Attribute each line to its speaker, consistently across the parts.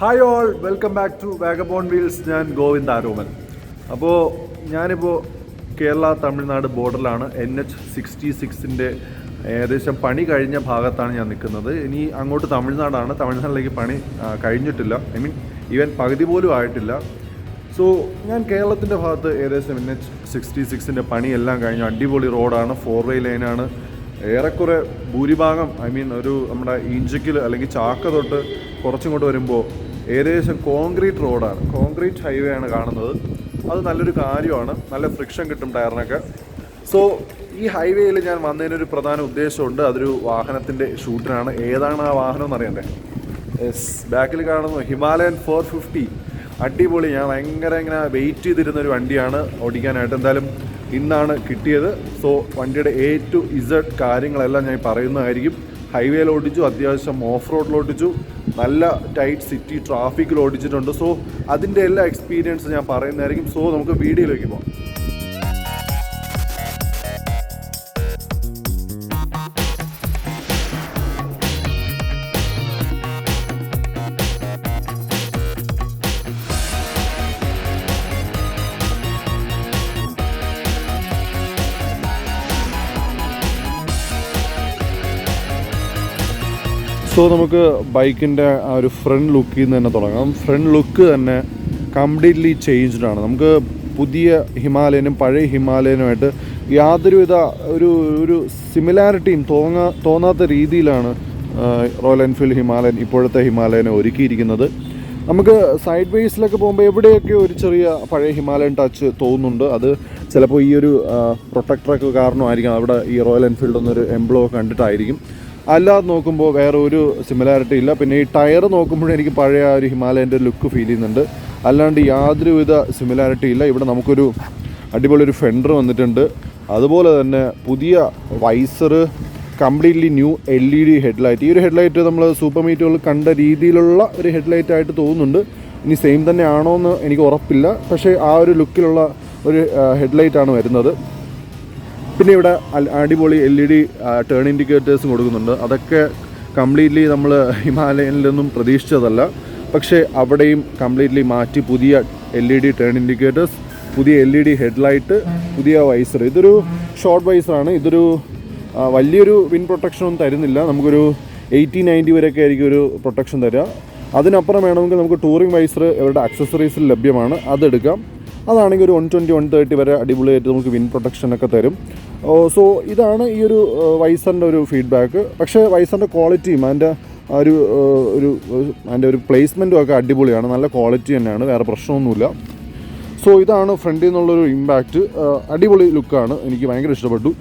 Speaker 1: Hi all, welcome back to vagabond wheels. ഞാൻ ഗോവിന്ദ് ആരോമൽ. അപ്പോൾ ഞാനിപ്പോൾ കേരള തമിഴ്നാട് ബോർഡറിലാണ്. NH-66 ഏകദേശം പണി കഴിഞ്ഞ ഭാഗത്താണ് ഞാൻ നിൽക്കുന്നത്. ഇനി അങ്ങോട്ട് തമിഴ്നാടാണ്. തമിഴ്നാട്ടിലേക്ക് പണി കഴിഞ്ഞിട്ടില്ല. ഈവൻ പകുതി പോലും ആയിട്ടില്ല. സോ ഞാൻ കേരളത്തിൻ്റെ ഭാഗത്ത് ഏകദേശം NH-66 പണിയെല്ലാം കഴിഞ്ഞു. അടിപൊളി റോഡാണ്, 4-way ലൈനാണ്. ഏറെക്കുറെ ഭൂരിഭാഗം ഒരു നമ്മുടെ ഇഞ്ചക്കിൽ അല്ലെങ്കിൽ ചാക്ക തൊട്ട് കുറച്ചിങ്ങോട്ട് വരുമ്പോൾ ഏകദേശം കോൺക്രീറ്റ് റോഡാണ്, കോൺക്രീറ്റ് ഹൈവേ ആണ് കാണുന്നത്. അത് നല്ലൊരു കാര്യമാണ്, നല്ല ഫ്രിക്ഷൻ കിട്ടും ടയറിനൊക്കെ. സോ ഈ ഹൈവേയിൽ ഞാൻ വന്നതിനൊരു പ്രധാന ഉദ്ദേശമുണ്ട്. അതൊരു വാഹനത്തിൻ്റെ ഷൂട്ടിനാണ്. ഏതാണ് ആ വാഹനം എന്നറിയണ്ടേ? ബാക്കിൽ കാണുന്നു ഹിമാലയൻ 450. അടിപൊളി. ഞാൻ ഭയങ്കര ഇങ്ങനെ വെയിറ്റ് ചെയ്തിരുന്നൊരു വണ്ടിയാണ് ഓടിക്കാനായിട്ട്. എന്തായാലും ഇന്നാണ് കിട്ടിയത്. സോ വണ്ടിയുടെ A to Z കാര്യങ്ങളെല്ലാം ഞാൻ പറയുന്നതായിരിക്കും. ഹൈവേയിൽ ഓടിച്ചു, അത്യാവശ്യം ഓഫ് റോഡിൽ ഓടിച്ചു, നല്ല ടൈറ്റ് സിറ്റി ട്രാഫിക്കിൽ ഓടിച്ചിട്ടുണ്ട്. സോ അതിൻ്റെ എല്ലാ എക്സ്പീരിയൻസ് ഞാൻ പറയുന്നതായിരിക്കും. സോ നമുക്ക് വീഡിയോയിലേക്ക് പോകാം. സോ നമുക്ക് ബൈക്കിൻ്റെ ആ ഒരു ഫ്രണ്ട് ലുക്കിൽ നിന്ന് തന്നെ തുടങ്ങാം. ഫ്രണ്ട് ലുക്ക് തന്നെ കംപ്ലീറ്റ്ലി ചേഞ്ച്ഡ് ആണ്. നമുക്ക് പുതിയ ഹിമാലയനും പഴയ ഹിമാലയനുമായിട്ട് യാതൊരുവിധ ഒരു സിമിലാരിറ്റിയും തോന്നാത്ത രീതിയിലാണ് റോയൽ എൻഫീൽഡ് ഹിമാലയൻ ഇപ്പോഴത്തെ ഹിമാലയനെ ഒരുക്കിയിരിക്കുന്നത്. നമുക്ക് സൈഡ് വേസിലൊക്കെ പോകുമ്പോൾ എവിടെയൊക്കെ ഒരു ചെറിയ പഴയ ഹിമാലയൻ ടച്ച് തോന്നുന്നുണ്ട്. അത് ചിലപ്പോൾ ഈ ഒരു പ്രൊട്ടക്ടറൊക്കെ കാരണമായിരിക്കും. അവിടെ ഈ റോയൽ എൻഫീൽഡ് എന്നൊരു എംബ്ലോ കണ്ടിട്ടായിരിക്കും. അല്ലാതെ നോക്കുമ്പോൾ വേറെ ഒരു സിമിലാരിറ്റി ഇല്ല. പിന്നെ ഈ ടയർ നോക്കുമ്പോഴും എനിക്ക് പഴയ ഒരു ഹിമാലയൻ്റെ ലുക്ക് ഫീൽ ചെയ്യുന്നുണ്ട്. അല്ലാണ്ട് യാതൊരുവിധ സിമിലാരിറ്റി ഇല്ല. ഇവിടെ നമുക്കൊരു അടിപൊളി ഒരു ഫെൻഡർ വന്നിട്ടുണ്ട്. അതുപോലെ തന്നെ പുതിയ visor, completely new LED headlight. ഈ ഒരു ഹെഡ്ലൈറ്റ് നമ്മൾ സൂപ്പർ മീറ്റുകളിൽ കണ്ട രീതിയിലുള്ള ഒരു ഹെഡ്ലൈറ്റ് ആയിട്ട് തോന്നുന്നുണ്ട്. ഇനി സെയിം തന്നെ ആണോ എന്ന് എനിക്ക് ഉറപ്പില്ല. പക്ഷേ ആ ഒരു ലുക്കിലുള്ള ഒരു ഹെഡ്ലൈറ്റാണ് വരുന്നത്. പിന്നെ ഇവിടെ അടിപൊളി LED ടേൺ ഇൻഡിക്കേറ്റേഴ്സും കൊടുക്കുന്നുണ്ട്. അതൊക്കെ കംപ്ലീറ്റ്ലി നമ്മൾ ഹിമാലയനിലൊന്നും പ്രതീക്ഷിച്ചതല്ല. പക്ഷേ അവിടെയും കംപ്ലീറ്റ്ലി മാറ്റി പുതിയ LED ടേൺ ഇൻഡിക്കേറ്റേഴ്സ്, പുതിയ LED ഹെഡ്ലൈറ്റ്, പുതിയ വൈസർ. ഇതൊരു ഷോർട്ട് വൈസറാണ്. ഇതൊരു വലിയൊരു വിൻ പ്രൊട്ടക്ഷനൊന്നും തരുന്നില്ല. നമുക്കൊരു 80-90 വരെയൊക്കെ ആയിരിക്കും ഒരു പ്രൊട്ടക്ഷൻ തരിക. അതിനപ്പുറം വേണമെങ്കിൽ നമുക്ക് ടൂറിംഗ് വൈസർ ഇവരുടെ അക്സസറീസിൽ ലഭ്യമാണ്, അതെടുക്കാം. അതാണെങ്കിൽ ഒരു 120-130 വരെ അടിപൊളിയായിട്ട് നമുക്ക് വിൻ പ്രൊട്ടക്ഷനൊക്കെ തരും. സോ ഇതാണ് ഈ ഒരു വൈസറിൻ്റെ ഒരു ഫീഡ്ബാക്ക്. പക്ഷേ വൈസറിൻ്റെ ക്വാളിറ്റിയും അതിൻ്റെ ഒരു പ്ലേസ്മെൻറ്റും ഒക്കെ അടിപൊളിയാണ്. നല്ല ക്വാളിറ്റി തന്നെയാണ്, വേറെ പ്രശ്നമൊന്നുമില്ല. സോ ഇതാണ് ഫ്രണ്ടിൽ നിന്നുള്ളൊരു ഇമ്പാക്റ്റ്. അടിപൊളി ലുക്കാണ്, എനിക്ക് ഭയങ്കര ഇഷ്ടപ്പെട്ടു.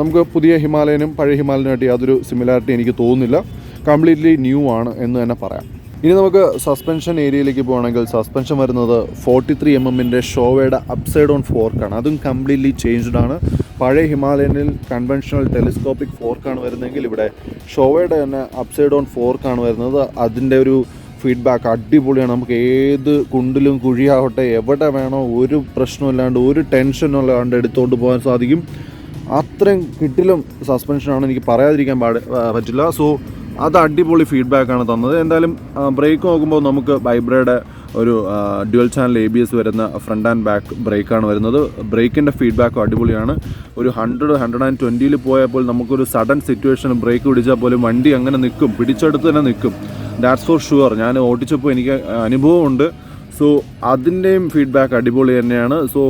Speaker 1: നമുക്ക് പുതിയ ഹിമാലയനും പഴയ ഹിമാലയനുമായിട്ട് യാതൊരു സിമിലാരിറ്റി എനിക്ക് തോന്നുന്നില്ല. കംപ്ലീറ്റ്ലി ന്യൂ ആണ് എന്ന് തന്നെ പറയാം. ഇനി നമുക്ക് സസ്പെൻഷൻ ഏരിയയിലേക്ക് പോകുകയാണെങ്കിൽ സസ്പെൻഷൻ വരുന്നത് 43 mm ഷോവയുടെ അപ്സൈഡ് ഓൺ ഫോർക്കാണ്. അതും കംപ്ലീറ്റ്ലി ചേഞ്ച്ഡ് ആണ്. പഴയ ഹിമാലയനിൽ കൺവെൻഷണൽ ടെലിസ്കോപ്പിക് ഫോർക്കാണ് വരുന്നതെങ്കിൽ ഇവിടെ ഷോവയുടെ തന്നെ അപ്സൈഡ് ഓൺ ഫോർക്കാണ് വരുന്നത്. അതിൻ്റെ ഒരു ഫീഡ്ബാക്ക് അടിപൊളിയാണ്. നമുക്ക് ഏത് കുണ്ടിലും കുഴിയാവട്ടെ എവിടെ വേണോ ഒരു പ്രശ്നമില്ലാണ്ട് ഒരു ടെൻഷനും ഇല്ലാണ്ട് എടുത്തുകൊണ്ട് പോകാൻ സാധിക്കും. അത്രയും കിട്ടിലും സസ്പെൻഷനാണ്, എനിക്ക് പറയാതിരിക്കാൻ പറ്റില്ല. സോ അത് അടിപൊളി ഫീഡ്ബാക്കാണ് തന്നത്. എന്തായാലും ബ്രേക്ക് നോക്കുമ്പോൾ നമുക്ക് വൈബ്രയുടെ ഒരു ഡ്യുവൽ ചാനൽ ABS വരുന്ന ഫ്രണ്ട് ആൻഡ് ബാക്ക് ബ്രേക്കാണ് വരുന്നത്. ബ്രേക്കിൻ്റെ ഫീഡ്ബാക്കും അടിപൊളിയാണ്. ഒരു 100-120 പോയപ്പോൾ നമുക്കൊരു സഡൻ സിറ്റുവേഷൻ ബ്രേക്ക് പിടിച്ചാൽ പോലും വണ്ടി അങ്ങനെ നിൽക്കും, പിടിച്ചെടുത്ത് തന്നെ നിൽക്കും. That's for sure. ഞാൻ ഓടിച്ചപ്പോൾ എനിക്ക് അനുഭവമുണ്ട്. സോ അതിൻ്റെയും ഫീഡ്ബാക്ക് അടിപൊളി തന്നെയാണ്. സോ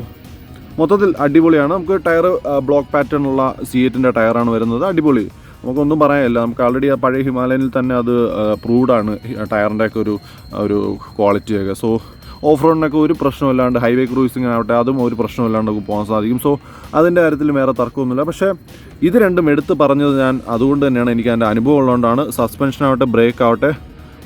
Speaker 1: മൊത്തത്തിൽ അടിപൊളിയാണ്. നമുക്ക് ടയർ ബ്ലോക്ക് പാറ്റേൺ ഉള്ള C8 ടയറാണ് വരുന്നത്. അടിപൊളി, നമുക്കൊന്നും പറയാനില്ല. നമുക്ക് ആൾറെഡി ആ പഴയ ഹിമാലയനിൽ തന്നെ അത് പ്രൂവ്ഡാണ് ടയറിൻ്റെയൊക്കെ ഒരു ക്വാളിറ്റിയൊക്കെ. സോ ഓഫ് റോഡിനൊക്കെ ഒരു പ്രശ്നമില്ലാണ്ട്, ഹൈവേ ക്രൂസിങ് ആവട്ടെ അതും ഒരു പ്രശ്നമില്ലാണ്ട് പോകാൻ സാധിക്കും. സോ അതിൻ്റെ കാര്യത്തിൽ വേറെ തർക്കമൊന്നുമില്ല. പക്ഷേ ഇത് രണ്ടും എടുത്ത് പറഞ്ഞത് ഞാൻ അതുകൊണ്ട് തന്നെയാണ്, എനിക്ക് അതിൻ്റെ അനുഭവം ഉള്ളതുകൊണ്ടാണ്. സസ്പെൻഷനാവട്ടെ ബ്രേക്ക് ആവട്ടെ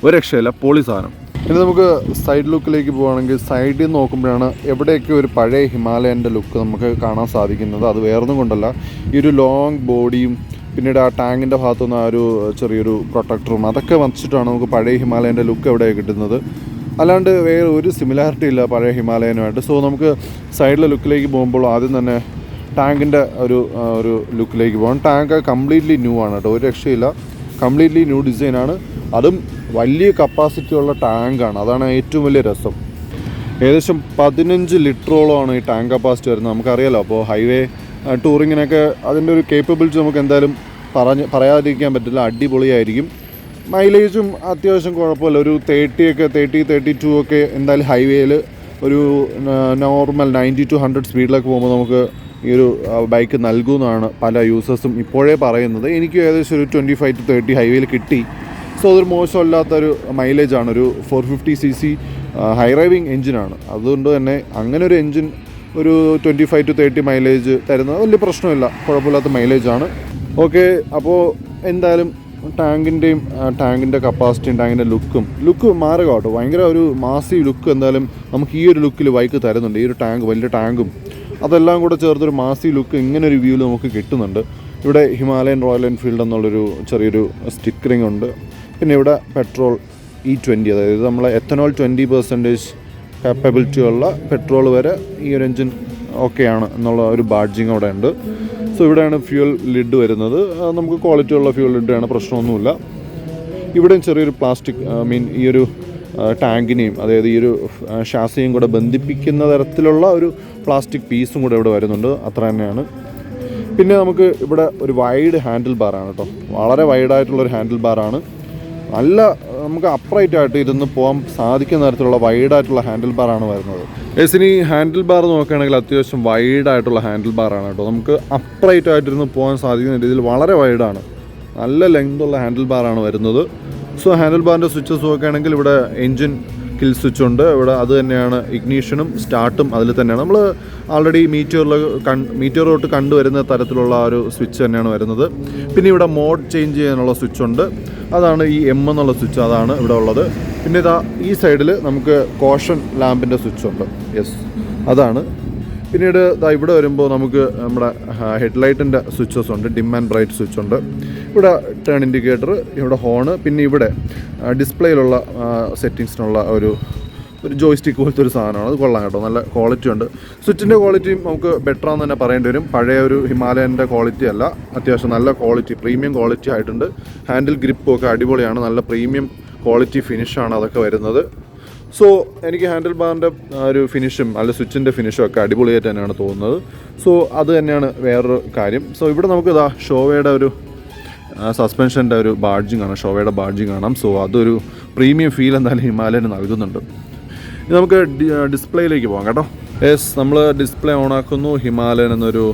Speaker 1: ഒരു രക്ഷയില്ല, പൊളി സാധനം. ഇനി നമുക്ക് സൈഡ് ലുക്കിലേക്ക് പോവുകയാണെങ്കിൽ സൈഡിൽ നിന്ന് നോക്കുമ്പോഴാണ് എവിടെയൊക്കെ ഒരു പഴയ ഹിമാലയൻ്റെ ലുക്ക് നമുക്ക് കാണാൻ സാധിക്കുന്നത്. അത് വേറൊന്നും കൊണ്ടല്ല, ഈ ഒരു ലോങ് ബോഡിയും പിന്നീട് ആ ടാങ്കിൻ്റെ ഭാഗത്തുനിന്ന് ആ ഒരു ചെറിയൊരു പ്രൊട്ടക്ടറും അതൊക്കെ വച്ചിട്ടാണ് നമുക്ക് പഴയ ഹിമാലയൻ്റെ ലുക്ക് എവിടെ കിട്ടുന്നത്. അല്ലാണ്ട് വേറെ ഒരു സിമിലാരിറ്റി ഇല്ല പഴയ ഹിമാലയനുമായിട്ട്. സോ നമുക്ക് സൈഡിലെ ലുക്കിലേക്ക് പോകുമ്പോൾ ആദ്യം തന്നെ ടാങ്കിൻ്റെ ഒരു ലുക്കിലേക്ക് പോകാം. ടാങ്ക് കംപ്ലീറ്റ്ലി ന്യൂ ആണ് കേട്ടോ, ഒരു രക്ഷയില്ല. കംപ്ലീറ്റ്ലി ന്യൂ ഡിസൈനാണ്. അതും വലിയ കപ്പാസിറ്റി ഉള്ള ടാങ്കാണ്, അതാണ് ഏറ്റവും വലിയ രസം. ഏകദേശം 15 ലിറ്ററോളമാണ് ഈ ടാങ്ക് കപ്പാസിറ്റി വരുന്നത്. നമുക്കറിയാലോ, അപ്പോൾ ഹൈവേ ടൂറിങ്ങിനൊക്കെ അതിൻ്റെ ഒരു കേപ്പബിലിറ്റി നമുക്ക് എന്തായാലും പറയാതിരിക്കാൻ പറ്റില്ല, അടിപൊളിയായിരിക്കും. മൈലേജും അത്യാവശ്യം കുഴപ്പമില്ല, ഒരു 32 ഒക്കെ എന്തായാലും ഹൈവേയിൽ ഒരു നോർമൽ 90 to 100 സ്പീഡിലൊക്കെ പോകുമ്പോൾ നമുക്ക് ഈ ഒരു ബൈക്ക് നൽകുമെന്നാണ് പല യൂസേഴ്സും ഇപ്പോഴേ പറയുന്നത്. എനിക്ക് ഏകദേശം ഒരു 25 to 30 ഹൈവേയിൽ കിട്ടി. സോ അതൊരു മോശമല്ലാത്തൊരു മൈലേജാണ്. ഒരു 450cc ഹൈ ഡ്രൈവിംഗ് എഞ്ചിനാണ്. അതുകൊണ്ട് തന്നെ അങ്ങനെ ഒരു എഞ്ചിൻ ഒരു 25 to 30 മൈലേജ് തരുന്നത് വലിയ പ്രശ്നമില്ല, കുഴപ്പമില്ലാത്ത മൈലേജാണ്. ഓക്കെ, അപ്പോൾ എന്തായാലും ടാങ്കിൻ്റെ കപ്പാസിറ്റിയും ടാങ്കിൻ്റെ ലുക്ക് മാറുകട്ടോ. ഭയങ്കര ഒരു മാസീവ് ലുക്ക് എന്തായാലും നമുക്ക് ഈ ഒരു ലുക്കിൽ ബൈക്ക് തരുന്നുണ്ട്. ഈ ഒരു വലിയ ടാങ്കും അതെല്ലാം കൂടെ ചേർത്തൊരു മാസീവ് ലുക്ക് ഇങ്ങനെ ഒരു വ്യൂവിൽ നമുക്ക് കിട്ടുന്നുണ്ട്. ഇവിടെ ഹിമാലയൻ റോയൽ എൻഫീൽഡ് എന്നുള്ളൊരു ചെറിയൊരു സ്റ്റിക്കറിങ് ഉണ്ട്. പിന്നെ ഇവിടെ പെട്രോൾ E20, അതായത് നമ്മളെ എത്തനോൾ 20% കാപ്പബിലിറ്റി ഉള്ള പെട്രോൾ വരെ ഈ ഒരു എൻജിൻ ഓക്കെയാണ് എന്നുള്ള ഒരു ബാഡ്ജിങ് അവിടെ ഉണ്ട്. സോ ഇവിടെയാണ് ഫ്യൂൽ ലിഡ് വരുന്നത്. നമുക്ക് ക്വാളിറ്റി ഉള്ള ഫ്യൂൽ ലിഡാണ്, പ്രശ്നമൊന്നുമില്ല. ഇവിടെയും ചെറിയൊരു പ്ലാസ്റ്റിക് ഈ ഒരു ടാങ്കിനെയും അതായത് ഈ ഒരു ഷാസിയും കൂടെ ബന്ധിപ്പിക്കുന്ന തരത്തിലുള്ള ഒരു പ്ലാസ്റ്റിക് പീസും കൂടെ ഇവിടെ വരുന്നുണ്ട്, അത്ര തന്നെയാണ്. പിന്നെ നമുക്ക് ഇവിടെ ഒരു വൈഡ് ഹാൻഡിൽ ബാറാണ് കേട്ടോ, വളരെ വൈഡായിട്ടുള്ളൊരു ഹാൻഡിൽ ബാറാണ്. നല്ല നമുക്ക് അപ്രൈറ്റായിട്ട് ഇരുന്ന് പോകാൻ സാധിക്കുന്ന തരത്തിലുള്ള വൈഡായിട്ടുള്ള ഹാൻഡിൽ ബാറാണ് വരുന്നത്. ഇനി ഹാൻഡിൽ ബാർ നോക്കുകയാണെങ്കിൽ അത്യാവശ്യം വൈഡായിട്ടുള്ള ഹാൻഡിൽ ബാറാണ് കേട്ടോ. നമുക്ക് അപ്രൈറ്റായിട്ടിരുന്ന് പോകാൻ സാധിക്കുന്ന രീതിയിൽ വളരെ വൈഡാണ്, നല്ല ലെങ്തുള്ള ഹാൻഡിൽ ബാറാണ് വരുന്നത്. സോ ഹാൻഡിൽ ബാറിൻ്റെ സ്വിച്ചസ് നോക്കുകയാണെങ്കിൽ ഇവിടെ എൻജിൻ കിൽ സ്വിച്ച് ഉണ്ട്. ഇവിടെ അത് തന്നെയാണ് ഇഗ്നീഷനും സ്റ്റാർട്ടും അതിൽ തന്നെയാണ്. നമ്മൾ ആൾറെഡി മീറ്ററിലോട്ട് കണ്ടുവരുന്ന തരത്തിലുള്ള ഒരു സ്വിച്ച് തന്നെയാണ് വരുന്നത്. പിന്നെ ഇവിടെ മോഡ് ചേഞ്ച് ചെയ്യാനുള്ള സ്വിച്ച് ഉണ്ട്, അതാണ് ഈ M എന്നുള്ള സ്വിച്ച്, അതാണ് ഇവിടെ ഉള്ളത്. പിന്നെ ഈ സൈഡിൽ നമുക്ക് കോഷൻ ലാമ്പിൻ്റെ സ്വിച്ച് ഉണ്ട്, അതാണ്. പിന്നീട് ഇവിടെ വരുമ്പോൾ നമുക്ക് നമ്മുടെ ഹെഡ്ലൈറ്റിൻ്റെ സ്വിച്ചസ് ഉണ്ട്, ഡിം ആൻഡ് ബ്രൈറ്റ് സ്വിച്ച് ഉണ്ട്. ഇവിടെ ടേൺ ഇൻഡിക്കേറ്റർ, ഇവിടെ ഹോണ്, പിന്നെ ഇവിടെ ഡിസ്പ്ലേയിലുള്ള സെറ്റിങ്സിനുള്ള ഒരു ജോയ്സ്റ്റിക്ക് പോലത്തെ ഒരു സാധനമാണ്. അത് കൊള്ളാം കേട്ടോ, നല്ല ക്വാളിറ്റി ഉണ്ട്. സ്വിച്ചിൻ്റെ ക്വാളിറ്റിയും നമുക്ക് ബെറ്റർ ആണെന്ന് തന്നെ പറയേണ്ടി വരും. പഴയ ഒരു ഹിമാലയൻ്റെ ക്വാളിറ്റി അല്ല, അത്യാവശ്യം നല്ല ക്വാളിറ്റി, പ്രീമിയം ക്വാളിറ്റി ആയിട്ടുണ്ട്. ഹാൻഡിൽ ഗ്രിപ്പും ഒക്കെ അടിപൊളിയാണ്, നല്ല പ്രീമിയം ക്വാളിറ്റി ഫിനിഷാണ് അതൊക്കെ വരുന്നത്. സോ എനിക്ക് ഹാൻഡിൽ ബാറിൻ്റെ ഒരു ഫിനിഷും അല്ല സ്വിച്ചിൻ്റെ ഫിനിഷും ഒക്കെ അടിപൊളിയായിട്ട് തന്നെയാണ് തോന്നുന്നത്. സോ അത് തന്നെയാണ് വേറൊരു കാര്യം. സോ ഇവിടെ നമുക്ക് ഷോവയുടെ ഒരു സസ്പെൻഷൻ്റെ ഒരു ബാഡ്ജിങ് കാണാം, ഷോവയുടെ ബാഡ്ജിങ് കാണാം. സോ അതൊരു പ്രീമിയം ഫീൽ എന്തായാലും ഹിമാലയന് നൽകുന്നുണ്ട്. ഇനി നമുക്ക് ഡിസ്പ്ലേയിലേക്ക് പോകാം കേട്ടോ. നമ്മൾ ഡിസ്പ്ലേ ഓണാക്കുന്നു, ഹിമാലയൻ എന്നൊരു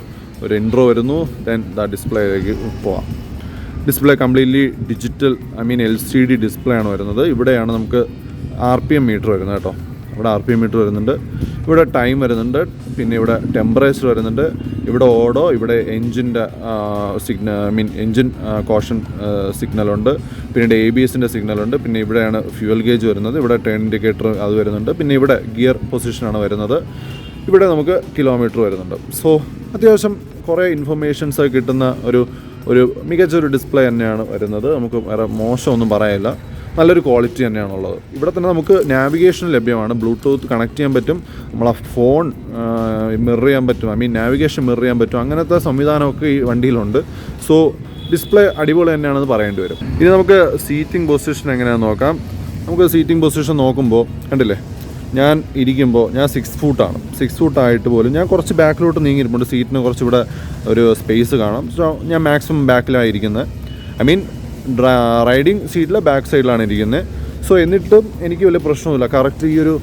Speaker 1: ഇൻട്രോ വരുന്നു. ദെൻ ഡിസ്പ്ലേയിലേക്ക് പോവാം. Display completely digital LCD display ആണ് വരുന്നത്. ഇവിടെയാണ് നമുക്ക് RPM മീറ്റർ വരുന്നത് കേട്ടോ. ഇവിടെ RPM മീറ്റർ വരുന്നുണ്ട്, ഇവിടെ ടൈം വരുന്നുണ്ട്, പിന്നെ ഇവിടെ ടെമ്പറേച്ചർ വരുന്നുണ്ട്, ഇവിടെ ഓടോ, ഇവിടെ എൻജിൻ്റെ എൻജിൻ കോഷൻ സിഗ്നലുണ്ട്, പിന്നീട് ABSൻ്റെ സിഗ്നലുണ്ട്, പിന്നെ ഇവിടെയാണ് ഫ്യൂവൽ ഗേജ് വരുന്നത്, ഇവിടെ ടേൺ ഇൻഡിക്കേറ്റർ അത് വരുന്നുണ്ട്, പിന്നെ ഇവിടെ ഗിയർ പൊസിഷനാണ് വരുന്നത്, ഇവിടെ നമുക്ക് കിലോമീറ്റർ വരുന്നുണ്ട്. സോ അത്യാവശ്യം കുറേ ഇൻഫർമേഷൻസ് കിട്ടുന്ന ഒരു മികച്ചൊരു ഡിസ്പ്ലേ തന്നെയാണ് വരുന്നത്. നമുക്ക് വേറെ മോശമൊന്നും പറയാനില്ല, നല്ലൊരു ക്വാളിറ്റി തന്നെയാണുള്ളത്. ഇവിടെ തന്നെ നമുക്ക് നാവിഗേഷൻ ലഭ്യമാണ്, ബ്ലൂടൂത്ത് കണക്ട് ചെയ്യാൻ പറ്റും, നമ്മളെ ഫോൺ മിറർ ചെയ്യാൻ പറ്റും, നാവിഗേഷൻ മിറർ ചെയ്യാൻ പറ്റും, അങ്ങനത്തെ സംവിധാനമൊക്കെ ഈ വണ്ടിയിലുണ്ട്. സോ ഡിസ്പ്ലേ അടിപൊളി തന്നെയാണെന്ന് പറയേണ്ടി വരും. ഇനി നമുക്ക് സീറ്റിംഗ് പൊസിഷൻ എങ്ങനെയാണെന്ന് നോക്കാം. നമുക്ക് സീറ്റിംഗ് പൊസിഷൻ നോക്കുമ്പോൾ കണ്ടില്ലേ, ഞാൻ ഇരിക്കുമ്പോൾ ഞാൻ 6 ഫൂട്ടാണ്. 6 ഫൂട്ടായിട്ട് പോലും ഞാൻ കുറച്ച് ബാക്കിലോട്ട് നീങ്ങിയിരിപ്പുണ്ട്, സീറ്റിന് കുറച്ച് ഇവിടെ ഒരു സ്പേസ് കാണാം. സോ ഞാൻ മാക്സിമം ബാക്കിലാണ് ഇരിക്കുന്നത്, റൈഡിങ് സീറ്റിലെ ബാക്ക് സൈഡിലാണ് ഇരിക്കുന്നത്. സോ എന്നിട്ടും എനിക്ക് വലിയ പ്രശ്നമില്ല. കറക്റ്റ് ഈ ഒരു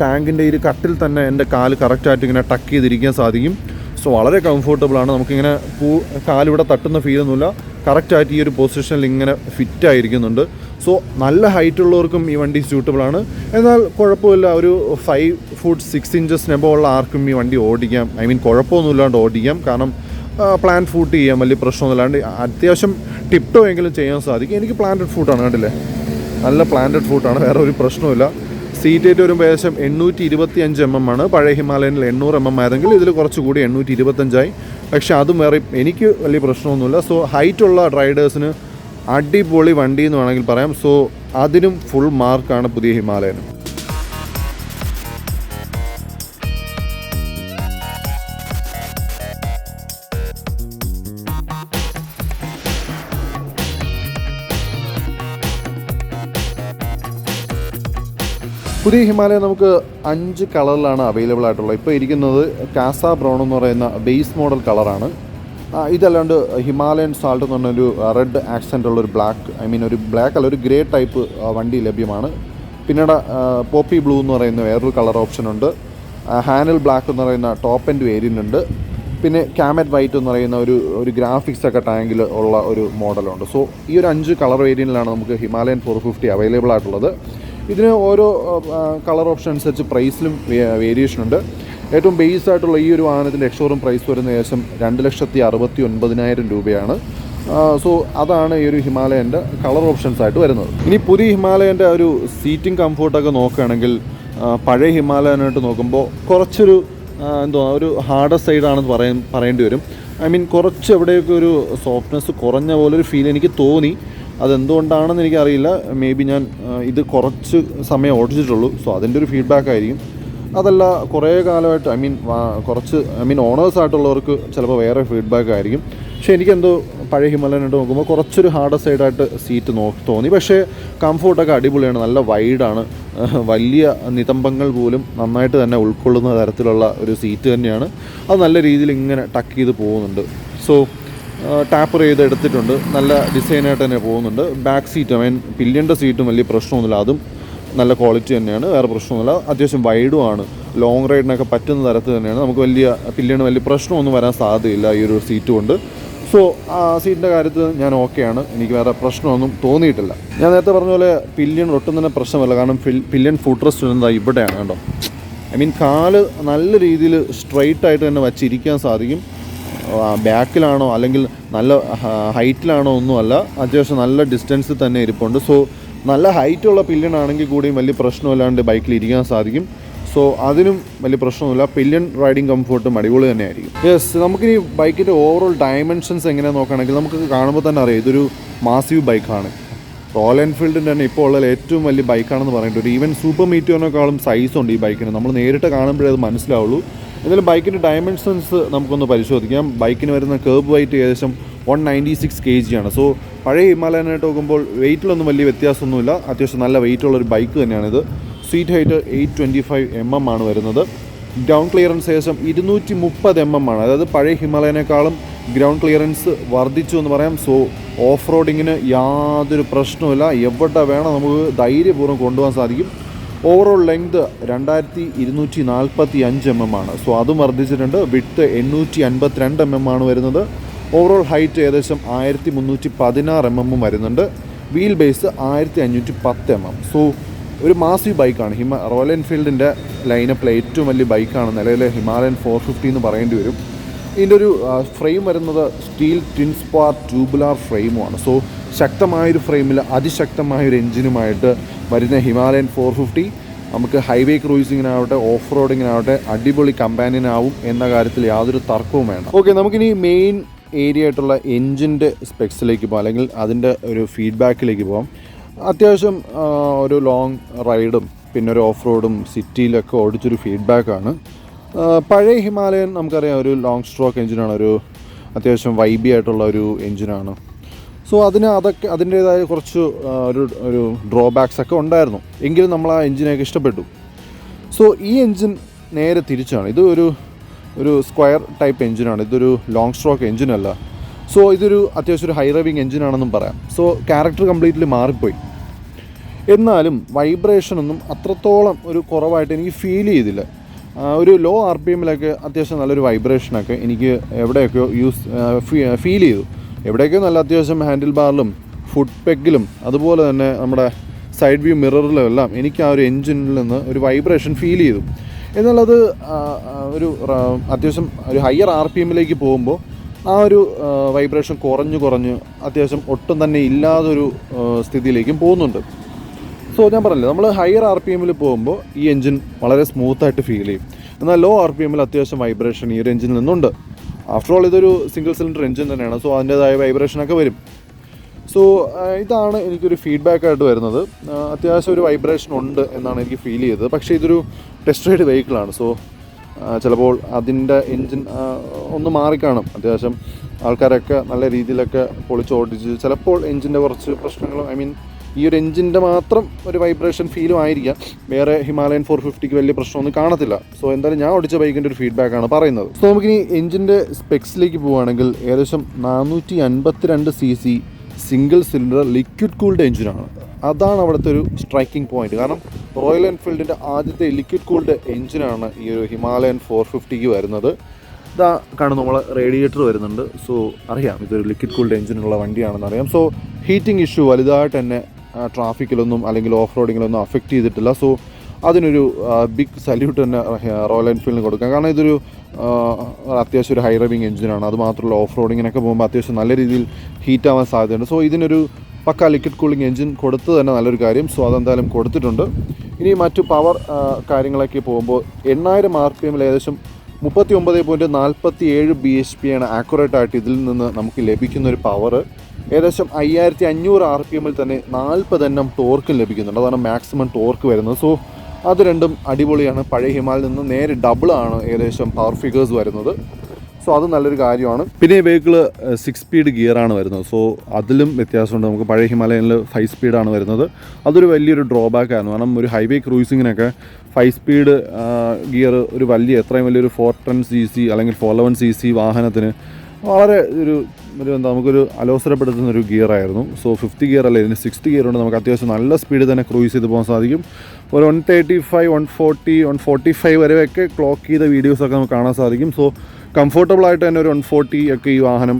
Speaker 1: ടാങ്കിൻ്റെ ഈ കട്ടിൽ തന്നെ എൻ്റെ കാല് കറക്റ്റായിട്ട് ഇങ്ങനെ ടക്ക് ചെയ്തിരിക്കാൻ സാധിക്കും. സോ വളരെ കംഫർട്ടബിളാണ്, നമുക്കിങ്ങനെ കാലിവിടെ തട്ടുന്ന ഫീലൊന്നുമില്ല, കറക്റ്റായിട്ട് ഈ ഒരു പൊസിഷനിൽ ഇങ്ങനെ ഫിറ്റായിരിക്കുന്നുണ്ട്. സോ നല്ല ഹൈറ്റ് ഉള്ളവർക്കും ഈ വണ്ടി സ്യൂട്ടബിളാണ്. എന്നാൽ കുഴപ്പമില്ല, ഒരു 5 ഫുട്ട് 6 ഇഞ്ചസ് നെബുള്ള ആർക്കും ഈ വണ്ടി ഓടിക്കാം, കുഴപ്പമൊന്നുമില്ലാണ്ട് ഓടിക്കാം. കാരണം പ്ലാൻ ഫൂട്ട് ചെയ്യാം, വലിയ പ്രശ്നമൊന്നുമില്ലാണ്ട് അത്യാവശ്യം ടിപ്ടോ എങ്കിലും ചെയ്യാൻ സാധിക്കും. എനിക്ക് പ്ലാന്റഡ് ഫൂട്ടാണ്, കണ്ടില്ലേ, നല്ല പ്ലാന്റഡ് ഫൂട്ടാണ്, വേറെ ഒരു പ്രശ്നമില്ല. സീറ്റ് ഹൈറ്റ് വരുമ്പോൾ ഏകദേശം 825 mm ആണ്. പഴയ ഹിമാലയനിൽ 800 mm ആയതെങ്കിൽ ഇതിൽ കുറച്ചുകൂടി 825 പക്ഷേ അതും വേറെ എനിക്ക് വലിയ പ്രശ്നമൊന്നുമില്ല. സോ ഹൈറ്റുള്ള റൈഡേഴ്സിന് അടിപൊളി വണ്ടി എന്ന് വേണമെങ്കിൽ പറയാം. സോ അതിനും ഫുൾ മാർക്കാണ് പുതിയ ഹിമാലയനും. പുതിയ ഹിമാലയൻ നമുക്ക് 5 കളറിലാണ് അവൈലബിൾ ആയിട്ടുള്ളത്. ഇപ്പോൾ ഇരിക്കുന്നത് കാസ ബ്രൗൺ എന്ന് പറയുന്ന ബേസ് മോഡൽ കളറാണ്. ഇതല്ലാണ്ട് ഹിമാലയൻ സാൾട്ട് എന്ന് പറഞ്ഞൊരു റെഡ് ആക്സെൻ്റ് ഉള്ളൊരു ബ്ലാക്ക്, ഒരു ബ്ലാക്ക് അല്ല, ഒരു ഗ്രേ ടൈപ്പ് വണ്ടി ലഭ്യമാണ്. പിന്നീട് പോപ്പി ബ്ലൂ എന്ന് പറയുന്ന വേറൊരു കളർ ഓപ്ഷനുണ്ട്. ഹാനൽ ബ്ലാക്ക് എന്ന് പറയുന്ന ടോപ്പ് എൻഡ് വേരിയൻ്റ് ഉണ്ട്. പിന്നെ ക്യാമറ്റ് വൈറ്റ് എന്ന് പറയുന്ന ഒരു ഗ്രാഫിക്സ് ഒക്കെ ടാങ്കിൽ ഉള്ള ഒരു മോഡലുണ്ട്. സോ ഈ ഒരു 5 കളർ വേരിയൻറ്റിലാണ് നമുക്ക് ഹിമാലയൻ 450 അവൈലബിൾ ആയിട്ടുള്ളത്. ഇതിന് ഓരോ കളർ ഓപ്ഷൻ അനുസരിച്ച് പ്രൈസിലും വേരിയേഷൻ ഉണ്ട്. ഏറ്റവും ബേസ് ആയിട്ടുള്ള ഈ ഒരു വാഹനത്തിൻ്റെ എക്സ്ഷോറൂം പ്രൈസ് വരുന്ന ഏകദേശം 2,69,000 രൂപയാണ്. സോ അതാണ് ഈ ഒരു ഹിമാലയൻ്റെ കളർ ഓപ്ഷൻസ് ആയിട്ട് വരുന്നത്. ഇനി പുതിയ ഹിമാലയൻ്റെ ഒരു സീറ്റിംഗ് കംഫോർട്ടൊക്കെ നോക്കുകയാണെങ്കിൽ പഴയ ഹിമാലയനായിട്ട് നോക്കുമ്പോൾ കുറച്ചൊരു ഒരു ഹാർഡർ സൈഡാണെന്ന് പറയേണ്ടി വരും. കുറച്ച് എവിടെയൊക്കെ ഒരു സോഫ്റ്റ്നെസ് കുറഞ്ഞ പോലൊരു ഫീൽ എനിക്ക് തോന്നി. അതെന്തുകൊണ്ടാണെന്ന് എനിക്കറിയില്ല. മേ ബി ഞാൻ ഇത് കുറച്ച് സമയം ഓടിച്ചിട്ടുള്ളൂ. സോ അതിൻ്റെ ഒരു ഫീഡ്ബാക്ക് ആയിരിക്കും. അതല്ല കുറേ കാലമായിട്ട് കുറച്ച് ഓണേഴ്സായിട്ടുള്ളവർക്ക് ചിലപ്പോൾ വേറെ ഫീഡ്ബാക്ക് ആയിരിക്കും. പക്ഷേ എനിക്കെന്തോ പഴയ ഹിമാലയനായിട്ട് നോക്കുമ്പോൾ കുറച്ചൊരു ഹാർഡർ സൈഡായിട്ട് സീറ്റ് തോന്നി. പക്ഷേ കംഫോർട്ടൊക്കെ അടിപൊളിയാണ്, നല്ല വൈഡാണ്. വലിയ നിതംബങ്ങൾ പോലും നന്നായിട്ട് തന്നെ ഉൾക്കൊള്ളുന്ന തരത്തിലുള്ള ഒരു സീറ്റ് തന്നെയാണ്. അത് നല്ല രീതിയിൽ ഇങ്ങനെ ടക്ക് ചെയ്ത് പോകുന്നുണ്ട്. സോ ടാപ്പർ ചെയ്ത് എടുത്തിട്ടുണ്ട്, നല്ല ഡിസൈനായിട്ട് തന്നെ പോകുന്നുണ്ട്. ബാക്ക് സീറ്റ് പില്ലിയൻ്റെ സീറ്റും വലിയ പ്രശ്നമൊന്നുമില്ല, അതും നല്ല ക്വാളിറ്റി തന്നെയാണ്, വേറെ പ്രശ്നമൊന്നുമില്ല. അത്യാവശ്യം വൈഡും ആണ്, ലോങ് റൈഡിനൊക്കെ പറ്റുന്ന തരത്തിൽ തന്നെയാണ്. നമുക്ക് പില്ലിയന് വലിയ പ്രശ്നമൊന്നും വരാൻ സാധ്യതയില്ല ഈ ഒരു സീറ്റ് കൊണ്ട്. സോ ആ സീറ്റിൻ്റെ കാര്യത്തിൽ ഞാൻ ഓക്കെയാണ്, എനിക്ക് വേറെ പ്രശ്നമൊന്നും തോന്നിയിട്ടില്ല. ഞാൻ നേരത്തെ പറഞ്ഞ പോലെ പില്ലിയൻ ഒട്ടും തന്നെ പ്രശ്നമല്ല, കാരണം പില്ലിയൻ ഫുഡ് റെസ്റ്റ് വരുന്നത് ഇവിടെയാണ് കേട്ടോ. കാല് നല്ല രീതിയിൽ സ്ട്രൈറ്റ് ആയിട്ട് തന്നെ വച്ചിരിക്കാൻ സാധിക്കും. ബാക്കിലാണോ അല്ലെങ്കിൽ നല്ല ഹൈറ്റിലാണോ ഒന്നുമല്ല, അത്യാവശ്യം നല്ല ഡിസ്റ്റൻസിൽ തന്നെ ഇരിപ്പുണ്ട്. സോ നല്ല ഹൈറ്റുള്ള പില്ലിയൻ ആണെങ്കിൽ കൂടിയും വലിയ പ്രശ്നമില്ലാണ്ട് ബൈക്കിൽ ഇരിക്കാൻ സാധിക്കും. സോ അതിനും വലിയ പ്രശ്നമൊന്നുമില്ല. പില്ലിയൻ റൈഡിങ് കംഫോർട്ടും അടിപൊളി തന്നെയായിരിക്കും. യെസ്, നമുക്കിനി ബൈക്കിൻ്റെ ഓവറോൾ ഡയമെൻഷൻസ് എങ്ങനെയാണെന്ന് നോക്കുകയാണെങ്കിൽ നമുക്ക് കാണുമ്പോൾ തന്നെ അറിയാം ഇതൊരു മാസീവ് ബൈക്കാണ്. റോയൽ എൻഫീൽഡിൻ്റെ തന്നെ ഇപ്പോൾ ഉള്ള ഏറ്റവും വലിയ ബൈക്കാണെന്ന് പറഞ്ഞിട്ടുണ്ട്. ഈവൻ സൂപ്പർ മീറ്റിയോനേക്കാളും സൈസുണ്ട് ഈ ബൈക്കിന്. നമ്മൾ നേരിട്ട് കാണുമ്പോഴേ അത് മനസ്സിലാവുള്ളൂ. എന്നാലും ബൈക്കിൻ്റെ ഡയമെൻഷൻസ് നമുക്കൊന്ന് പരിശോധിക്കാം. ബൈക്കിന് വരുന്ന കേർബ് വെയിറ്റ് ഏകദേശം 196 kg ആണ്. സോ പഴയ ഹിമാലയനായിട്ട് നോക്കുമ്പോൾ വെയിറ്റിലൊന്നും വലിയ വ്യത്യാസമൊന്നുമില്ല. അത്യാവശ്യം നല്ല വെയിറ്റുള്ളൊരു ബൈക്ക് തന്നെയാണിത്. സീറ്റ് ഹൈറ്റ് 825 mm ആണ് വരുന്നത്. ഗ്രൗണ്ട് ക്ലിയറൻസ് ഏകദേശം 230 mm ആണ്. അതായത് പഴയ ഹിമാലയനേക്കാളും ഗ്രൗണ്ട് ക്ലിയറൻസ് വർദ്ധിച്ചു എന്ന് പറയാം. സോ ഓഫ് റോഡിങ്ങിന് യാതൊരു പ്രശ്നവുമില്ല, എവിടെ വേണം നമുക്ക് ധൈര്യപൂർവ്വം കൊണ്ടുപോകാൻ സാധിക്കും. ഓവറോൾ ലെങ്ത് 2245 mm ആണ്. സോ അതും വർദ്ധിച്ചിട്ടുണ്ട്. വിഡ്ത്ത് 852 mm ആണ് വരുന്നത്. ഓവറോൾ ഹൈറ്റ് ഏകദേശം 1316 mm വരുന്നുണ്ട്. Wheel base 1510 mm. സോ ഒരു മാസീവ് ബൈക്കാണ്. റോയൽ എൻഫീൽഡിൻ്റെ ലൈനപ്പിലെ ഏറ്റവും വലിയ ബൈക്കാണ് നിലവിലെ ഹിമാലയൻ 450 എന്ന് പറയേണ്ടി വരും. ഇതിൻ്റെ ഒരു ഫ്രെയിം വരുന്നത് സ്റ്റീൽ ട്വിൻ സ്പാർ ട്യൂബുലാർ ഫ്രെയിമുമാണ്. സോ ശക്തമായൊരു ഫ്രെയിമിൽ അതിശക്തമായൊരു എഞ്ചിനുമായിട്ട് വരുന്ന ഹിമാലയൻ 450 നമുക്ക് ഹൈവേ ക്രൂയിസിങ്ങിനാവട്ടെ ഓഫ് റോഡിങ്ങിനാവട്ടെ അടിപൊളി കമ്പാനിയനാവും എന്ന കാര്യത്തിൽ യാതൊരു തർക്കവും വേണ്ട. ഓക്കെ, നമുക്കിനി മെയിൻ ഏരിയ ആയിട്ടുള്ള എൻജിൻ്റെ സ്പെക്സിലേക്ക് പോകാം, അല്ലെങ്കിൽ അതിൻ്റെ ഒരു ഫീഡ്ബാക്കിലേക്ക് പോകാം. അത്യാവശ്യം ഒരു ലോങ് റൈഡും പിന്നെ ഒരു ഓഫ് റോഡും സിറ്റിയിലൊക്കെ ഓടിച്ചൊരു ഫീഡ്ബാക്കാണ്. പഴയ ഹിമാലയൻ നമുക്കറിയാം ഒരു ലോങ് സ്ട്രോക്ക് എഞ്ചിനാണ്, ഒരു അത്യാവശ്യം വൈബി ആയിട്ടുള്ള ഒരു എഞ്ചിനാണ്. സോ അതിൻ്റേതായ കുറച്ച് ഒരു ഡ്രോബാക്സ് ഒക്കെ ഉണ്ടായിരുന്നു, എങ്കിലും നമ്മൾ ആ എഞ്ചിനെയൊക്കെ ഇഷ്ടപ്പെട്ടു. സോ ഈ എഞ്ചിൻ നേരെ തിരിച്ചാണ്. ഇത് ഒരു സ്ക്വയർ ടൈപ്പ് എഞ്ചിനാണ്, ഇതൊരു ലോങ് സ്ട്രോക്ക് എഞ്ചിനല്ല. സോ ഇതൊരു അത്യാവശ്യം ഒരു ഹൈ റൈവിങ് എഞ്ചിനാണെന്നും പറയാം. സോ ക്യാരക്ടർ കംപ്ലീറ്റ്ലി മാറിപ്പോയി. എന്നാലും വൈബ്രേഷനൊന്നും അത്രത്തോളം ഒരു കുറവായിട്ട് എനിക്ക് ഫീൽ ചെയ്തില്ല. ഒരു ലോ RPM അത്യാവശ്യം നല്ലൊരു വൈബ്രേഷനൊക്കെ എനിക്ക് എവിടെയൊക്കെയോ ഫീൽ ചെയ്തു. എവിടെയൊക്കെയോ നല്ല അത്യാവശ്യം ഹാൻഡിൽ ബാറിലും ഫുഡ് പെഗിലും അതുപോലെ തന്നെ നമ്മുടെ സൈഡ് വ്യൂ മിററിലും എല്ലാം എനിക്ക് ആ ഒരു എൻജിനിൽ നിന്ന് ഒരു വൈബ്രേഷൻ ഫീൽ ചെയ്തു. എന്നുള്ളത് ഒരു അത്യാവശ്യം ഒരു ഹയർ RPM പോകുമ്പോൾ ആ ഒരു വൈബ്രേഷൻ കുറഞ്ഞ് അത്യാവശ്യം ഒട്ടും തന്നെ ഇല്ലാതൊരു സ്ഥിതിയിലേക്കും പോകുന്നുണ്ട്. സോ ഞാൻ പറഞ്ഞില്ലേ, നമ്മൾ ഹയർ RPM പോകുമ്പോൾ ഈ എൻജിൻ വളരെ സ്മൂത്തായിട്ട് ഫീൽ ചെയ്യും. എന്നാൽ ലോ RPM അത്യാവശ്യം വൈബ്രേഷൻ ഈ ഒരു എൻജിനിൽ നിന്നുണ്ട്. ആഫ്റ്റർ ഓൾ ഇതൊരു സിംഗിൾ സിലിണ്ടർ എൻജിൻ തന്നെയാണ്. സോ അതിൻ്റേതായ വൈബ്രേഷനൊക്കെ വരും. സോ ഇതാണ് എനിക്കൊരു ഫീഡ്ബാക്കായിട്ട് വരുന്നത്. അത്യാവശ്യം ഒരു വൈബ്രേഷൻ ഉണ്ട് എന്നാണ് എനിക്ക് ഫീൽ ചെയ്തത്. പക്ഷേ ഇതൊരു ടെസ്റ്റ് റൈഡ് വെഹിക്കിളാണ്. സോ ചിലപ്പോൾ അതിൻ്റെ എൻജിൻ ഒന്ന് മാറിക്കാണും. അത്യാവശ്യം ആൾക്കാരൊക്കെ നല്ല രീതിയിലൊക്കെ പൊളിച്ചോടിച്ച് ചിലപ്പോൾ എൻജിൻ്റെ കുറച്ച് പ്രശ്നങ്ങളും ഈ ഒരു എഞ്ചിൻ്റെ മാത്രം ഒരു വൈബ്രേഷൻ ഫീലും ആയിരിക്കാം, വേറെ ഹിമാലയൻ 450ക്ക് വലിയ പ്രശ്നമൊന്നും കാണത്തില്ല. സോ എന്തായാലും ഞാൻ ഓടിച്ച ബൈക്കിൻ്റെ ഒരു ഫീഡ്ബാക്കാണ് പറയുന്നത്. സോ നമുക്കിനി എഞ്ചിൻ്റെ സ്പെക്സിലേക്ക് പോവുകയാണെങ്കിൽ ഏകദേശം 452 cc single cylinder liquid cooled എഞ്ചിനാണ്. അതാണ് അവിടുത്തെ ഒരു സ്ട്രൈക്കിംഗ് പോയിന്റ്. കാരണം റോയൽ എൻഫീൽഡിൻ്റെ ആദ്യത്തെ ലിക്വിഡ് കൂൾഡ് എഞ്ചിനാണ് ഈ ഒരു ഹിമാലയൻ 450ക്ക് വരുന്നത്. ഇതാ കാണും നമ്മൾ റേഡിയേറ്റർ വരുന്നുണ്ട്. സോ അറിയാം ഇതൊരു ലിക്വിഡ് കൂൾഡ് എഞ്ചിനുള്ള വണ്ടിയാണെന്ന് അറിയാം. സോ ഹീറ്റിംഗ് ഇഷ്യൂ വലുതായിട്ട് തന്നെ ട്രാഫിക്കിലൊന്നും അല്ലെങ്കിൽ ഓഫ് റോഡിങ്ങിലൊന്നും അഫക്റ്റ് ചെയ്തിട്ടില്ല. സോ അതിനൊരു ബിഗ് സല്യൂട്ട് തന്നെ റോയൽ എൻഫീൽഡിന് കൊടുക്കാം. കാരണം ഇതൊരു അത്യാവശ്യം ഒരു ഹൈ റൈവിംഗ് എഞ്ചിനാണ്. അതുമാത്രമല്ല ഓഫ് റോഡിങ്ങിനൊക്കെ പോകുമ്പോൾ അത്യാവശ്യം നല്ല രീതിയിൽ ഹീറ്റ് ആവാൻ സാധ്യതയുണ്ട്. സോ ഇതിനൊരു പക്ക ലിക്വിഡ് കൂളിംഗ് എഞ്ചിൻ കൊടുത്ത് തന്നെ നല്ലൊരു കാര്യം. സോ അതെന്തായാലും കൊടുത്തിട്ടുണ്ട്. ഇനി മറ്റു പവർ കാര്യങ്ങളൊക്കെ പോകുമ്പോൾ 8000 RPM ഏകദേശം 39.47 bhp ആണ് ആക്യുറേറ്റ് ആയിട്ട് ഇതിൽ നിന്ന് നമുക്ക് ലഭിക്കുന്ന ഒരു പവർ. ഏകദേശം 5500 RPM തന്നെ 40 Nm ടോർക്ക് ലഭിക്കുന്നുണ്ട്. അതാണ് മാക്സിമം ടോർക്ക് വരുന്നത്. സോ അത് രണ്ടും അടിപൊളിയാണ്. പഴയ ഹിമാലയിൽ നിന്ന് നേരെ ഡബിളാണ് ഏകദേശം പവർ ഫിഗേഴ്സ് വരുന്നത്. സോ അത് നല്ലൊരു കാര്യമാണ്. പിന്നെ ഈ വെഹിക്കിൾ 6 സ്പീഡ് ഗിയറാണ് വരുന്നത്. സോ അതിലും വ്യത്യാസമുണ്ട്. നമുക്ക് പഴയ ഹിമാലയനിൽ 5 സ്പീഡാണ് വരുന്നത്. അതൊരു വലിയൊരു ഡ്രോബാക്ക് ആയിരുന്നു. കാരണം ഒരു ഹൈവേ ക്രൂസിങ്ങിനൊക്കെ 5 സ്പീഡ് ഗിയർ ഒരു എത്രയും വലിയൊരു 410 cc അല്ലെങ്കിൽ 411 cc വാഹനത്തിന് വളരെ ഒരു നമുക്കൊരു അലോസരപ്പെടുത്തുന്ന ഒരു ഗിയറായിരുന്നു. സോ 5th ഗിയർ അല്ല, ഇതിന് 6th ഗിയർ കൊണ്ട് നമുക്ക് അത്യാവശ്യം നല്ല സ്പീഡ് തന്നെ ക്രൂസ് ചെയ്ത് പോകാൻ സാധിക്കും. ഒരു 135, 140, 145 വരെയൊക്കെ ക്ലോക്ക് ചെയ്ത വീഡിയോസൊക്കെ നമുക്ക് കാണാൻ സാധിക്കും. സോ കംഫർട്ടബിളായിട്ട് തന്നെ ഒരു 140 ഒക്കെ ഈ വാഹനം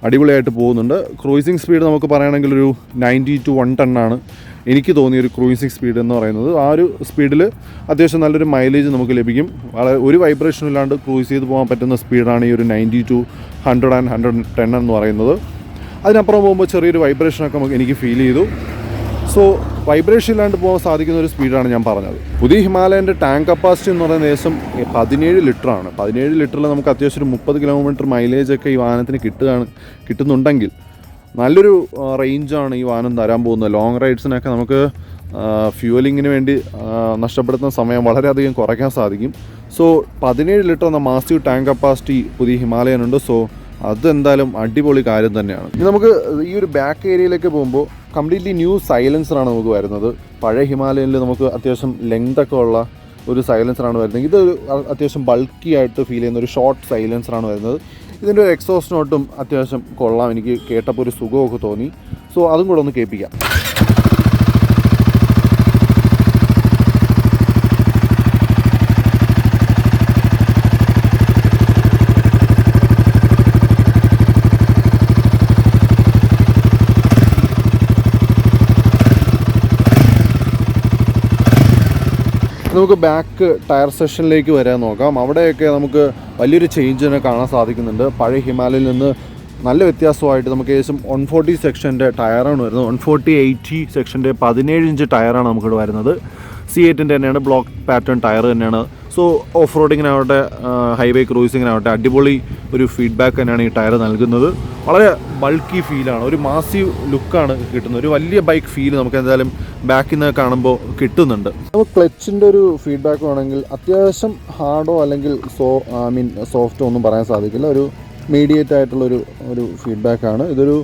Speaker 1: അടിപൊളിയായിട്ട് പോകുന്നുണ്ട്. ക്രൂസിങ് സ്പീഡ് നമുക്ക് പറയുകയാണെങ്കിൽ ഒരു 90 to 110 ആണ് എനിക്ക് തോന്നിയൊരു ക്രൂസിങ് സ്പീഡ് എന്ന് പറയുന്നത്. ആ ഒരു സ്പീഡിൽ അത്യാവശ്യം നല്ലൊരു മൈലേജ് നമുക്ക് ലഭിക്കും. വളരെ ഒരു വൈബ്രേഷനും ഇല്ലാണ്ട് ക്രൂസ് ചെയ്ത് പോകാൻ പറ്റുന്ന സ്പീഡാണ് ഈ ഒരു 90 to 100 and 110 എന്ന് പറയുന്നത്. അതിനപ്പുറം പോകുമ്പോൾ ചെറിയൊരു വൈബ്രേഷനൊക്കെ എനിക്ക് ഫീൽ ചെയ്തു. സോ വൈബ്രേഷൻ ഇല്ലാണ്ട് പോകാൻ സാധിക്കുന്ന ഒരു സ്പീഡാണ് ഞാൻ പറഞ്ഞത്. പുതിയ ഹിമാലയൻ്റെ ടാങ്ക് കപ്പാസിറ്റി എന്ന് പറയുന്നത് ഏകദേശം 17 ലിറ്ററാണ്. 17 ലിറ്ററിൽ നമുക്ക് അത്യാവശ്യം ഒരു 30 കിലോമീറ്റർ മൈലേജൊക്കെ ഈ വാഹനത്തിന് കിട്ടുന്നുണ്ടെങ്കിൽ നല്ലൊരു റേഞ്ചാണ് ഈ വാഹനം തരാൻ പോകുന്നത്. ലോങ് റൈഡ്സിനൊക്കെ നമുക്ക് ഫ്യൂവലിങ്ങിന് വേണ്ടി നഷ്ടപ്പെടുത്തുന്ന സമയം വളരെയധികം കുറയ്ക്കാൻ സാധിക്കും. സോ 17 ലിറ്റർ എന്ന മാസീവ് ടാങ്ക് കപ്പാസിറ്റി പുതിയ ഹിമാലയനുണ്ട്. സോ അതെന്തായാലും അടിപൊളി കാര്യം തന്നെയാണ്. ഇനി നമുക്ക് ഈ ഒരു ബാക്ക് ഏരിയയിലേക്ക് പോകുമ്പോൾ കംപ്ലീറ്റ്ലി ന്യൂ സൈലൻസറാണ് നമുക്ക് വരുന്നത്. പഴയ ഹിമാലയനിൽ നമുക്ക് അത്യാവശ്യം ലെങ്തൊക്കെ ഉള്ള ഒരു സൈലൻസറാണ് വരുന്നത്. ഇത് അത്യാവശ്യം ബൾക്കി ആയിട്ട് ഫീൽ ചെയ്യുന്ന ഒരു ഷോർട്ട് സൈലൻസറാണ് വരുന്നത്. ഇതിൻ്റെ ഒരു എക്സോസ്റ്റ് നോട്ടും അത്യാവശ്യം കൊള്ളാം. എനിക്ക് കേട്ടപ്പോൾ ഒരു സുഖമൊക്കെ തോന്നി. സോ അതും കൂടെ ഒന്ന് കേൾപ്പിക്കാം. നമുക്ക് ബാക്ക് ടയർ സെഷനിലേക്ക് വരാൻ നോക്കാം. അവിടെയൊക്കെ നമുക്ക് വലിയൊരു ചേഞ്ച് തന്നെ കാണാൻ സാധിക്കുന്നുണ്ട്. പഴയ ഹിമാലയയിൽ നിന്ന് നല്ല വ്യത്യാസമായിട്ട് നമുക്ക് ഏകദേശം 140 സെക്ഷൻ്റെ ടയറാണ് വരുന്നത്. 140/80 സെക്ഷൻ്റെ 17 ഇഞ്ച് ടയറാണ് നമുക്കിവിടെ വരുന്നത്. C8-ൻ്റെ തന്നെയാണ് ബ്ലോക്ക് പാറ്റേൺ ടയർ തന്നെയാണ്. സോ ഓഫ് റോഡിങ്ങിനാവട്ടെ ഹൈവേ ക്രൂസിങ്ങിനാവട്ടെ അടിപൊളി ഒരു ഫീഡ്ബാക്ക് തന്നെയാണ് ഈ ടയർ നൽകുന്നത്. വളരെ ബൾക്കി ഫീലാണ്, ഒരു മാസീവ് ലുക്കാണ് കിട്ടുന്നത്. ഒരു വലിയ ബൈക്ക് ഫീൽ നമുക്ക് എന്തായാലും ബാക്കിൽ നിന്ന് കാണുമ്പോൾ കിട്ടുന്നുണ്ട്. അപ്പോൾ ക്ലച്ചിൻ്റെ ഒരു ഫീഡ്ബാക്ക് വേണമെങ്കിൽ അത്യാവശ്യം ഹാർഡോ അല്ലെങ്കിൽ സോഫ്റ്റോ ഒന്നും പറയാൻ സാധിക്കില്ല. ഒരു മീഡിയേറ്റ് ആയിട്ടുള്ളൊരു ഫീഡ്ബാക്കാണ്. ഇതൊരു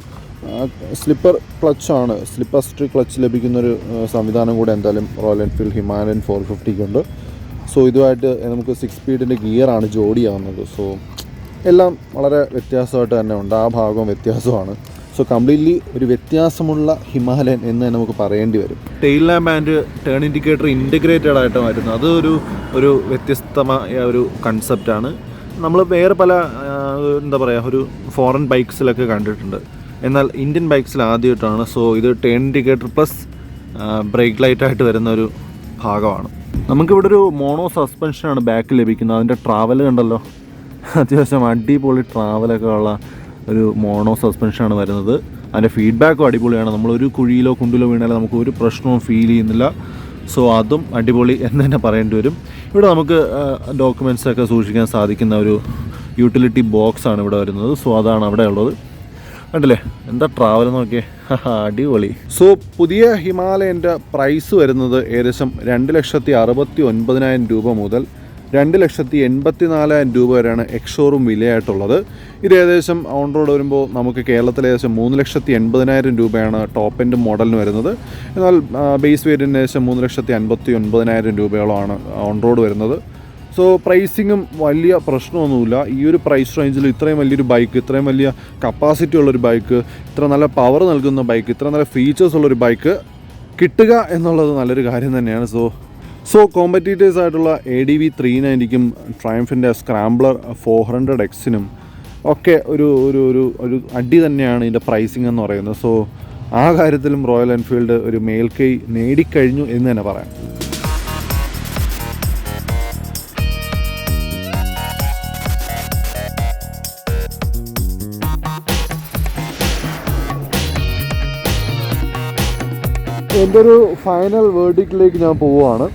Speaker 1: സ്ലിപ്പർ ക്ലച്ചാണ്. സ്ലിപ്പർ സ്ട്രിക് ക്ലച്ച് ലഭിക്കുന്നൊരു സംവിധാനം കൂടെ എന്തായാലും റോയൽ എൻഫീൽഡ് ഹിമാലയൻ 450ക്കുണ്ട്. സോ ഇതുമായിട്ട് നമുക്ക് 6 സ്പീഡിൻ്റെ ഗിയറാണ് ജോഡിയാവുന്നത്. സോ എല്ലാം വളരെ വ്യത്യാസമായിട്ട് തന്നെ ഉണ്ട്. ആ ഭാഗം വ്യത്യാസമാണ്. സോ കംപ്ലീറ്റ്ലി ഒരു വ്യത്യാസമുള്ള ഹിമാലയൻ എന്ന് തന്നെ നമുക്ക് പറയേണ്ടി വരും. Tail lamp and turn indicator integrated ആയിട്ട് വരുന്നത് അതൊരു വ്യത്യസ്തമായ ഒരു കൺസെപ്റ്റാണ്. നമ്മൾ വേറെ പല ഒരു ഫോറിൻ ബൈക്സിലൊക്കെ കണ്ടിട്ടുണ്ട്. എന്നാൽ ഇന്ത്യൻ ബൈക്സിൽ ആദ്യമായിട്ടാണ്. സോ ഇത് ടേൺ ഇൻഡിക്കേറ്റർ പ്ലസ് ബ്രേക്ക് ലൈറ്റായിട്ട് വരുന്ന ഒരു ഭാഗമാണ്. നമുക്കിവിടെ ഒരു മോണോ സസ്പെൻഷനാണ് ബാക്കിൽ ലഭിക്കുന്നത്. അതിൻ്റെ ട്രാവൽ കണ്ടല്ലോ, അത്യാവശ്യം അടിപൊളി ട്രാവലൊക്കെ ഉള്ള ഒരു മോണോ സസ്പെൻഷനാണ് വരുന്നത്. അതിൻ്റെ ഫീഡ്ബാക്കും അടിപൊളിയാണ്. നമ്മളൊരു കുഴിയിലോ കുണ്ടിലോ വീണാലും നമുക്ക് ഒരു പ്രശ്നവും ഫീൽ ചെയ്യുന്നില്ല. സോ അതും അടിപൊളി എന്ന് തന്നെ പറയേണ്ടി വരും. ഇവിടെ നമുക്ക് ഡോക്യുമെൻറ്റ്സൊക്കെ സൂക്ഷിക്കാൻ സാധിക്കുന്ന ഒരു യൂട്ടിലിറ്റി ബോക്സാണ് ഇവിടെ വരുന്നത്. സോ അതാണ് അവിടെ ഉള്ളത്. കണ്ടില്ലേ എന്താ ട്രാവൽ നോക്കിയേ, അടിപൊളി. സോ പുതിയ ഹിമാലയൻ്റെ പ്രൈസ് വരുന്നത് ഏകദേശം 2,69,000 രൂപ മുതൽ 2,84,000 രൂപ വരെയാണ് എക്സ്-ഷോറൂം വിലയായിട്ടുള്ളത്. ഇത് ഏകദേശം ഓൺ റോഡ് വരുമ്പോൾ നമുക്ക് കേരളത്തിൽ ഏകദേശം 3,80,000 രൂപയാണ് ടോപ്പ് എൻഡ് മോഡലിന് വരുന്നത്. എന്നാൽ ബേസ് വേരിയൻറ്റിന് ഏകദേശം 3,59,000 രൂപയോളമാണ് ഓൺ റോഡ് വരുന്നത്. സോ പ്രൈസിങ്ങും വലിയ പ്രശ്നമൊന്നുമില്ല. ഈ ഒരു പ്രൈസ് റേഞ്ചിൽ ഇത്രയും വലിയൊരു ബൈക്ക്, ഇത്രയും വലിയ കപ്പാസിറ്റി ഉള്ളൊരു ബൈക്ക്, ഇത്ര നല്ല പവർ നൽകുന്ന ബൈക്ക്, ഇത്ര നല്ല ഫീച്ചേഴ്സ് ഉള്ളൊരു ബൈക്ക് കിട്ടുക എന്നുള്ളത് നല്ലൊരു കാര്യം തന്നെയാണ്. സോ കോമ്പറ്റീറ്റേഴ്സ് ആയിട്ടുള്ള ADV 390ക്കും ട്രയംഫിൻ്റെ സ്ക്രാംബ്ലർ 400Xനും ഒക്കെ ഒരു ഒരു ഒരു ഒരു അടി തന്നെയാണ് ഇതിൻ്റെ പ്രൈസിങ് എന്ന് പറയുന്നത്. സോ ആ കാര്യത്തിലും റോയൽ എൻഫീൽഡ് ഒരു മേൽക്കൈ നേടിക്കഴിഞ്ഞു എന്ന് തന്നെ പറയാം. എൻ്റെ ഒരു ഫൈനൽ വേർഡിക്റ്റിലേക്ക് ഞാൻ പോവുകയാണ്.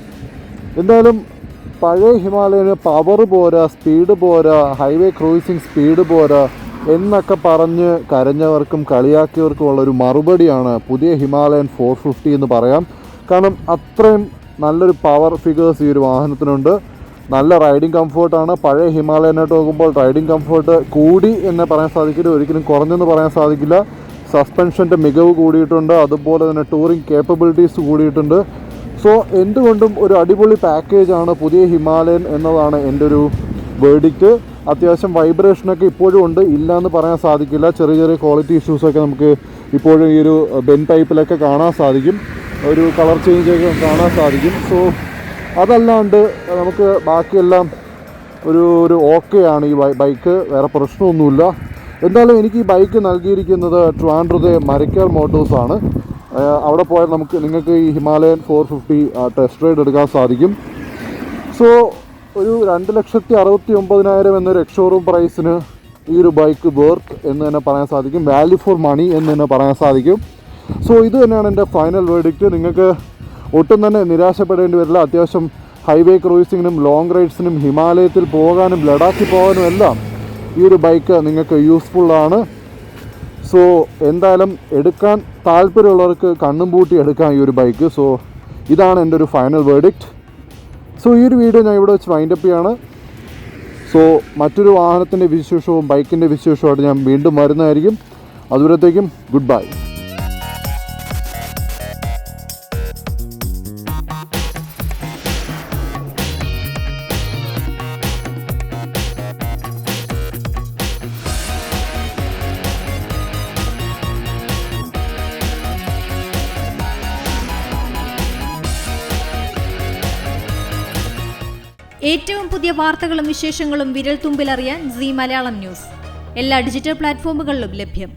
Speaker 1: എന്തായാലും പഴയ ഹിമാലയന് പവർ പോരാ, സ്പീഡ് പോരാ, ഹൈവേ ക്രൂസിങ് സ്പീഡ് പോരാ എന്നൊക്കെ പറഞ്ഞ് കരഞ്ഞവർക്കും കളിയാക്കിയവർക്കും ഉള്ളൊരു മറുപടിയാണ് പുതിയ ഹിമാലയൻ 450 എന്ന് പറയാം. കാരണം അത്രയും നല്ലൊരു പവർ ഫിഗേഴ്സ് ഈ ഒരു വാഹനത്തിനുണ്ട്. നല്ല റൈഡിങ് കംഫോർട്ടാണ്. പഴയ ഹിമാലയനായിട്ട് നോക്കുമ്പോൾ റൈഡിങ് കംഫോർട്ട് കൂടി എന്ന് പറയാൻ സാധിക്കില്ല, ഒരിക്കലും കുറഞ്ഞെന്ന് പറയാൻ സാധിക്കില്ല. സസ്പെൻഷൻ്റെ മികവ് കൂടിയിട്ടുണ്ട്, അതുപോലെ തന്നെ ടൂറിങ് കേപ്പബിലിറ്റീസ് കൂടിയിട്ടുണ്ട്. സോ എന്തുകൊണ്ടും ഒരു അടിപൊളി പാക്കേജാണ് പുതിയ ഹിമാലയൻ എന്നതാണ് എൻ്റെ ഒരു വേർഡിക്റ്റ്. അത്യാവശ്യം വൈബ്രേഷനൊക്കെ ഇപ്പോഴും ഉണ്ട്, ഇല്ല എന്ന് പറയാൻ സാധിക്കില്ല. ചെറിയ ചെറിയ ക്വാളിറ്റി ഇഷ്യൂസൊക്കെ നമുക്ക് ഇപ്പോഴും ഈ ഒരു ബെൻ പൈപ്പിലൊക്കെ കാണാൻ സാധിക്കും, ഒരു കളർ ചേഞ്ചൊക്കെ കാണാൻ സാധിക്കും. സോ അതല്ലാണ്ട് നമുക്ക് ബാക്കിയെല്ലാം ഒരു ഓക്കെയാണ് ഈ ബൈക്ക്, വേറെ പ്രശ്നമൊന്നുമില്ല. എന്തായാലും എനിക്ക് ഈ ബൈക്ക് നൽകിയിരിക്കുന്നത് ട്രിവാൻഡ്രത്തെ മരക്കാർ മോട്ടോഴ്സാണ്. അവിടെ പോയാൽ നിങ്ങൾക്ക് ഈ ഹിമാലയൻ 450 ടെസ്റ്റ് റൈഡ് എടുക്കാൻ സാധിക്കും. സോ ഒരു 2,69,000 എന്നൊരു എക്സ്-ഷോറൂം പ്രൈസിന് ഈ ഒരു ബൈക്ക് വർത്ത് എന്ന് തന്നെ പറയാൻ സാധിക്കും, വാല്യൂ ഫോർ മണി എന്ന് തന്നെ പറയാൻ സാധിക്കും. സോ ഇത് തന്നെയാണ് എൻ്റെ ഫൈനൽ വേർഡിക്റ്റ്. നിങ്ങൾക്ക് ഒട്ടും തന്നെ നിരാശപ്പെടേണ്ടി വരില്ല. അത്യാവശ്യം ഹൈവേ ക്രൂസിങ്ങിനും ലോങ് റൈഡ്സിനും ഹിമാലയത്തിൽ പോകാനും ലഡാക്കിൽ പോകാനും എല്ലാം ഈ ഒരു ബൈക്ക് നിങ്ങൾക്ക് യൂസ്ഫുള്ളാണ്. സോ എന്തായാലും എടുക്കാൻ താല്പര്യമുള്ളവർക്ക് കണ്ണും പൂട്ടി എടുക്കാം ഈ ഒരു ബൈക്ക്. സോ ഇതാണ് എൻ്റെ ഒരു ഫൈനൽ വേർഡിക്റ്റ്. സോ ഈ ഒരു വീഡിയോ ഞാൻ ഇവിടെ വെച്ച് വൈൻഡപ്പ് ചെയ്യാണ്. സോ മറ്റൊരു വാഹനത്തിൻ്റെ വിശേഷവും ബൈക്കിൻ്റെ വിശേഷവുമായിട്ട് ഞാൻ വീണ്ടും വരുന്നതായിരിക്കും. അതുവരത്തേക്കും ഗുഡ് ബൈ.
Speaker 2: ഏറ്റവും പുതിയ വാർത്തകളും വിശേഷങ്ങളും വിരൽ തുമ്പിലറിയാൻ സീ മലയാളം ന്യൂസ് എല്ലാ ഡിജിറ്റൽ പ്ലാറ്റ്ഫോമുകളിലും ലഭ്യം.